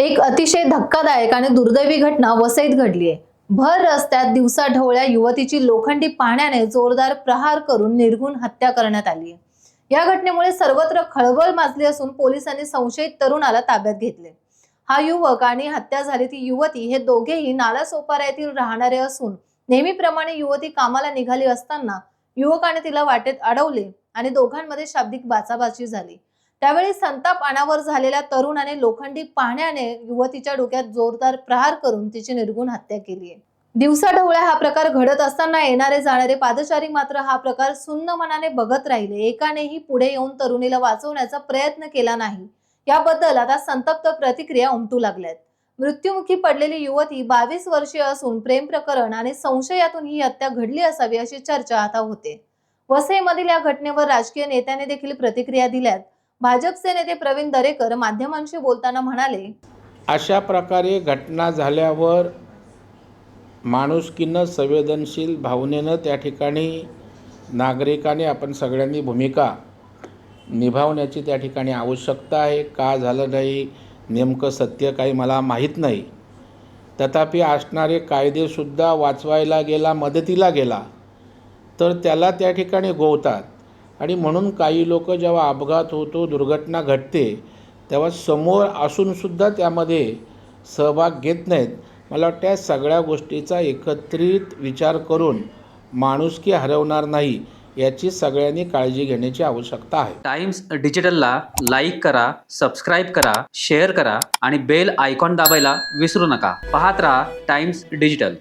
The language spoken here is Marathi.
एक अतिशय धक्कादायक आणि दुर्दैवी घटना वसईत घडली आहे। भर रस्त्यात दिवसाढवळ्या युवतीची लोखंडी पाण्याने जोरदार प्रहार करून निर्घृण हत्या करण्यात आली आहे। या घटनेमुळे सर्वत्र खळबळ माजली असून पोलिसांनी संशयित तरुणाला ताब्यात घेतले। हा युवक आणि हत्या झाली ती युवती हे दोघेही नालासोपारा येथील राहणारे असून नेहमीप्रमाणे युवती कामाला निघाली असताना युवकाने तिला वाटेत अडवले आणि दोघांमध्ये शाब्दिक बाचाबाची झाली। त्यावेळी संताप अनावर झालेल्या तरुणाने लोखंडी पाण्याने युवतीच्या डोक्यात जोरदार प्रहार करून तिची निर्घृण हत्या केली आहे। दिवसाढवळ्या हा प्रकार घडत असताना येणारे जाणारे पादचारी मात्र हा प्रकार सुन्न मनाने बघत राहिले। एकानेही पुढे येऊन तरुणीला वाचवण्याचा प्रयत्न केला नाही। याबद्दल आता संतप्त प्रतिक्रिया उमटू लागल्यात। मृत्युमुखी पडलेली युवती 22 वर्षीय असून प्रेम प्रकरण आणि संशयातून ही हत्या घडली असावी अशी चर्चा आता होते। वसईमधील या घटनेवर राजकीय नेत्यांनी देखील प्रतिक्रिया दिल्यात। भाजपचे नेते प्रवीण दरेकर माध्यमांशी बोलताना म्हणाले, अशा प्रकारे घटना झाल्यावर माणुसकीनं संवेदनशील भावनेनं त्या ठिकाणी नागरिकांनी आपण सगळ्यांनी भूमिका निभावण्याची त्या ठिकाणी आवश्यकता आहे। का झालं नाही नेमकं सत्य काही मला माहीत नाही, तथापि असणारे कायदेसुद्धा वाचवायला गेला, मदतीला गेला तर त्याला त्या ठिकाणी गोवतात। आणि म्हणून काही लोक जेव्हा अपघात होतो, दुर्घटना घडते, तेव्हा समोर असूनसुद्धा त्यामध्ये सहभाग घेत नाहीत। मला वाटतं या सगळ्या गोष्टीचा एकत्रित विचार करून माणुसकी हरवणार नाही याची सगळ्यांनी काळजी घेण्याची आवश्यकता आहे। टाइम्स डिजिटलला लाईक करा, सबस्क्राईब करा, शेअर करा आणि बेल आयकॉन दाबायला विसरू नका। पाहत रहा टाइम्स डिजिटल।